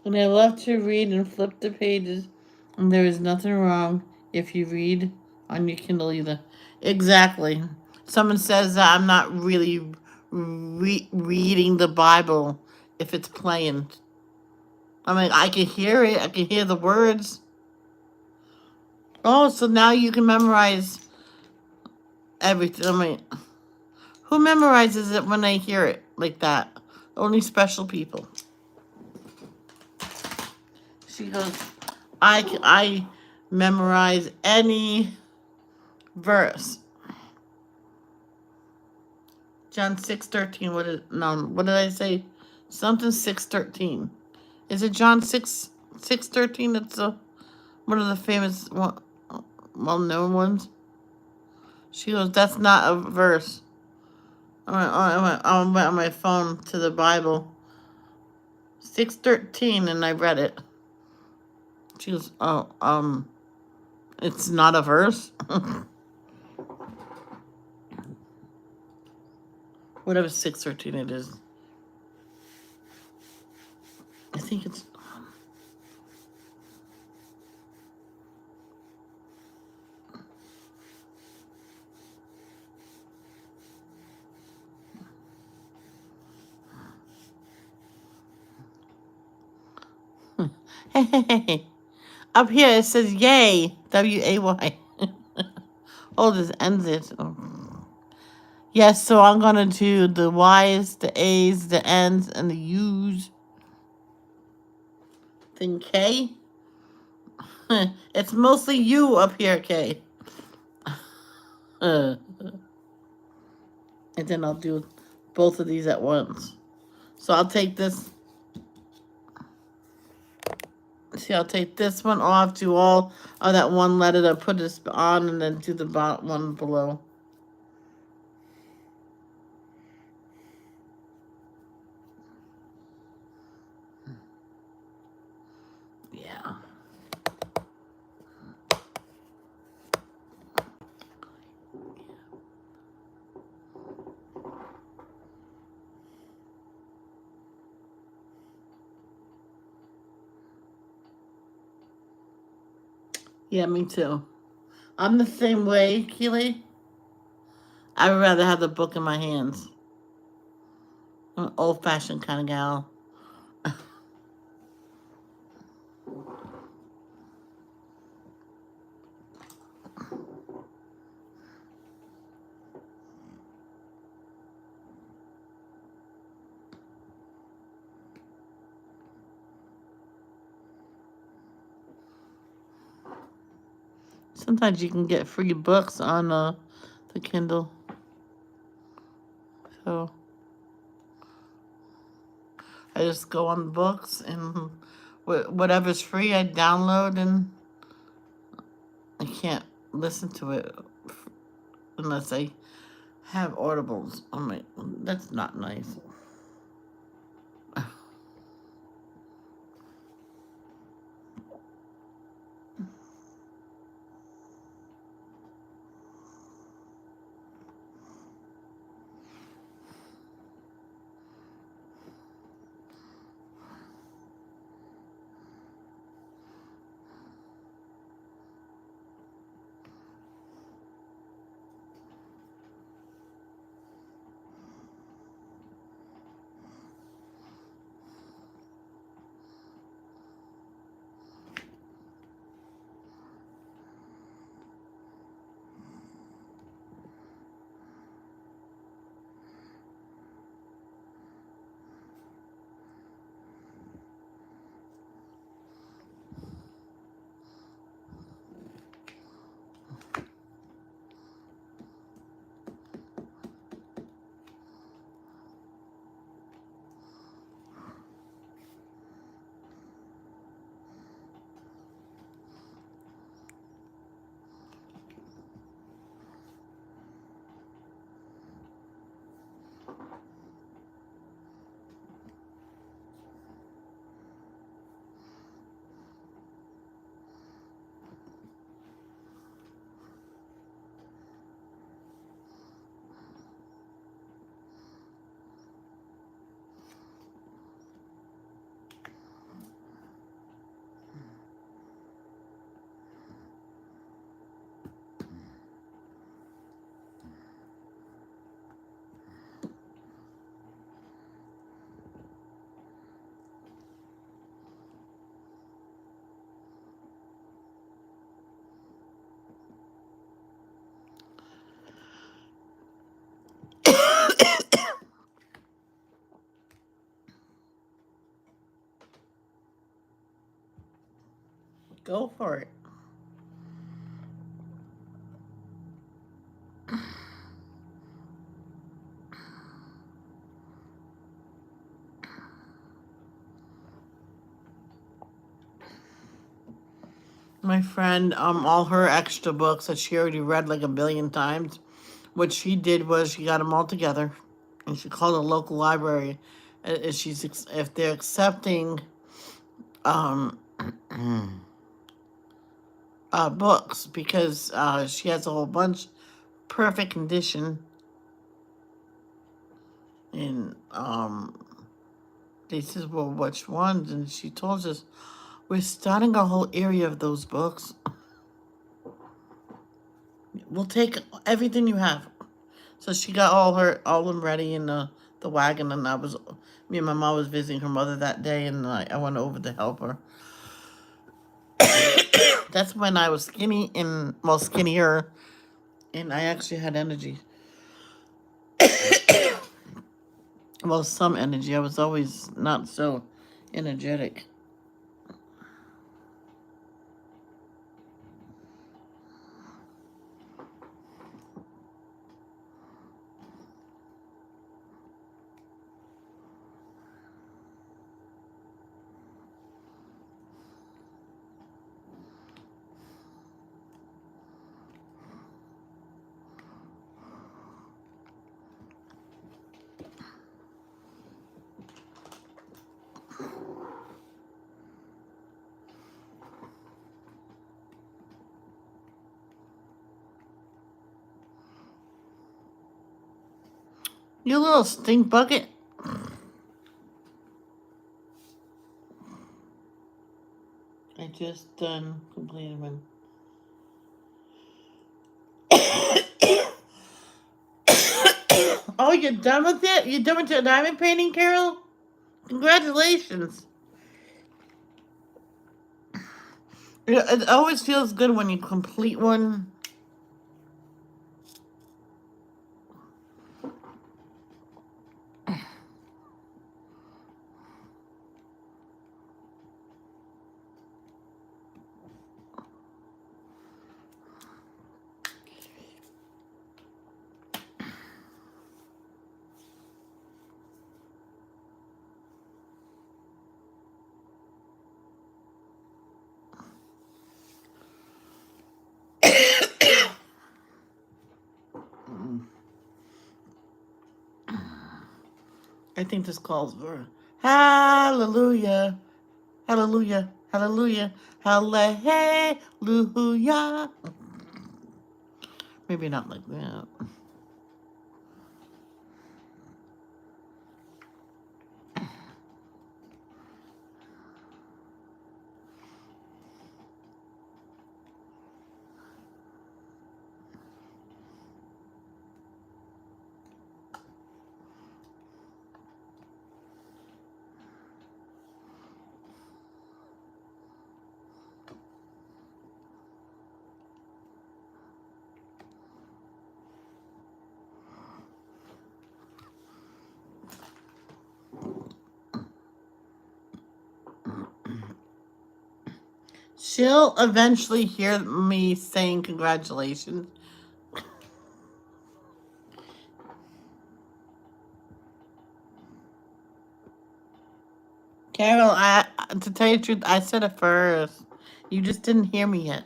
A: And I love to read and flip the pages, and there is nothing wrong if you read on your Kindle either. Exactly. Someone says that I'm not really reading the Bible if it's playing. I mean, I can hear it. I can hear the words. Oh, so now you can memorize everything. I mean, who memorizes it when they hear it like that? Only special people. She goes, I memorize any verse. John 6:13. What did I say? Something 6:13. Is it John 6:13? That's one of the famous well-known ones. She goes, that's not a verse. I went on my phone to the Bible. 6:13, and I read it. She goes, oh, it's not a verse. Whatever 6:13 it is. I think it's. Hey, up here it says yay, WAY. Oh, this ends it. Oh. Yes, so I'm gonna do the Y's, the A's, the N's, and the U's. Then K. It's mostly you up here, K. And then I'll do both of these at once. So I'll take this. See, I'll take this one off, do all of that one letter that put this on, and then do the bottom one below. Yeah. Yeah, me too. I'm the same way, Keely. I would rather have the book in my hands. I'm an old-fashioned kind of gal. Sometimes you can get free books on the Kindle. So I just go on the books, and whatever's free I download, and I can't listen to it unless I have audibles. I'm like, that's not nice. Go for it. My friend, all her extra books that she already read like a billion times, what she did was she got them all together, and she called a local library. If they're accepting um, books, because she has a whole bunch, perfect condition, and they said, well, which ones? And she told us, we're starting a whole area of those books. We'll take everything you have. So she got all them ready in the wagon, and me and my mom was visiting her mother that day, and I went over to help her. That's when I was skinny and skinnier, and I actually had energy. Well, some energy. I was always not so energetic. You little stink bucket. I just completed one. Oh, you're done with it? You're done with your diamond painting, Carol? Congratulations. It always feels good when you complete one. I think this calls for hallelujah, hallelujah, hallelujah, hallelujah. Maybe not like that. She'll eventually hear me saying congratulations. Carol, to tell you the truth, I said it first. You just didn't hear me yet.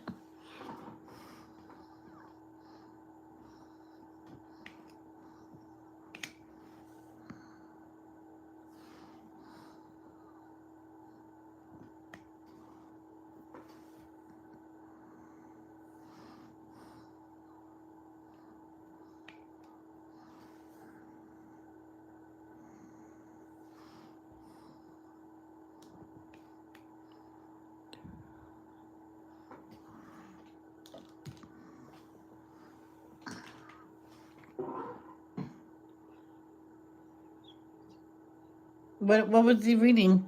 A: What was he reading?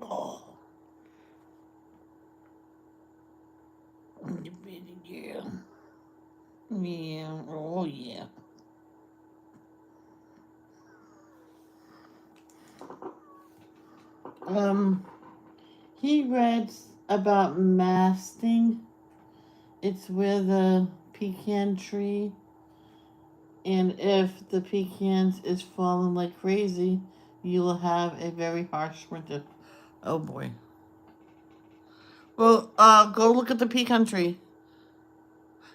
A: Oh, you baby girl. Yeah. Oh, yeah. He read about masting. It's where the pecan tree, and if the pecans is falling like crazy, you will have a very harsh winter. Oh boy. Well, go look at the pecan tree.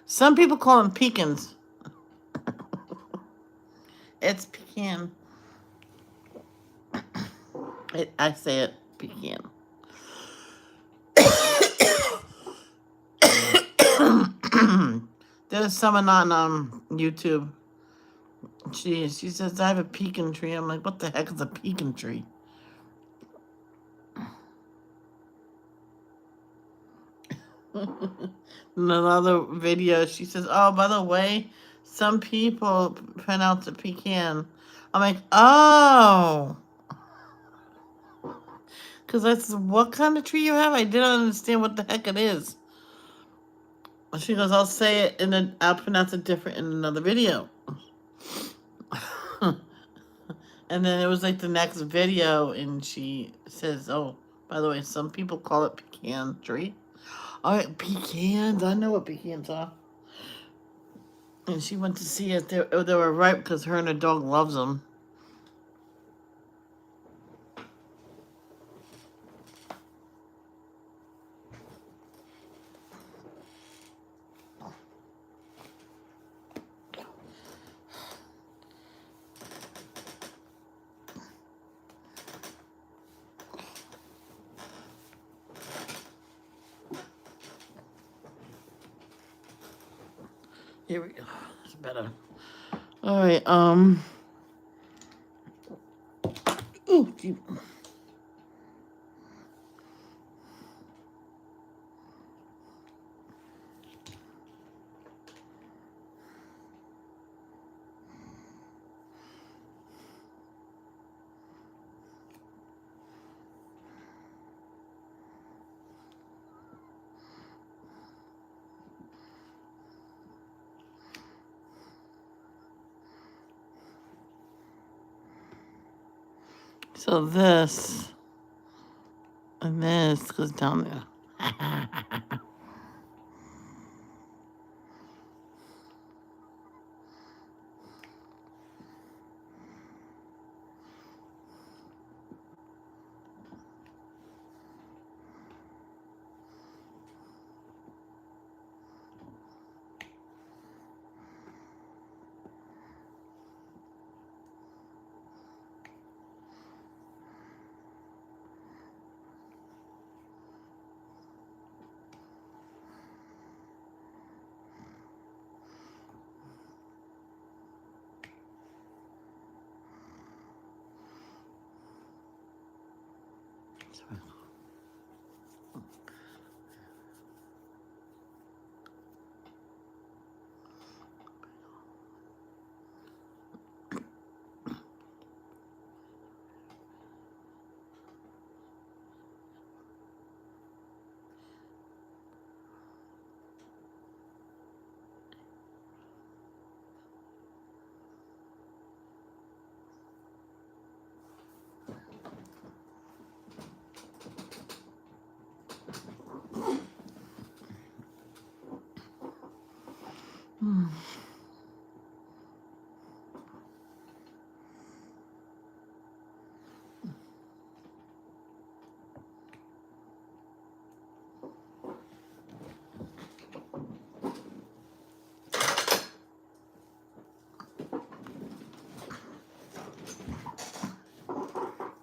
A: Some people call them pecans. It's pecan. I say it pecan. There's someone on YouTube. She says I have a pecan tree. I'm like, what the heck is a pecan tree? In another video, she says, "Oh, by the way, some people pronounce it pecan." I'm like, "Oh," because I said, "What kind of tree you have?" I didn't understand what the heck it is. She goes, "I'll say it and then I'll pronounce it different in another video." And then it was like the next video, and she says, "Oh, by the way, some people call it pecan tree." All right, pecans. I know what pecans are. And she went to see if they were ripe because her and her dog loves them. Here we go. It's better. All right. Ooh. So this and this goes down there.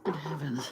A: Good heavens.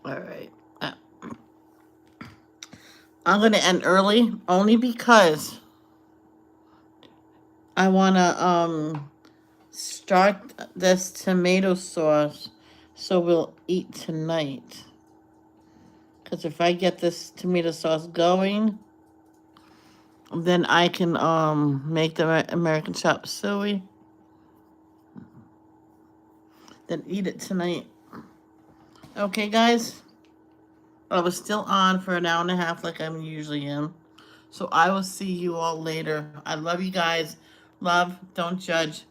A: All right. I'm going to end early only because I want to start this tomato sauce so we'll eat tonight. Because if I get this tomato sauce going, then I can make the American chop suey. Then eat it tonight. Okay, guys? I was still on for an hour and a half like I'm usually in. So I will see you all later. I love you guys. Love, don't judge.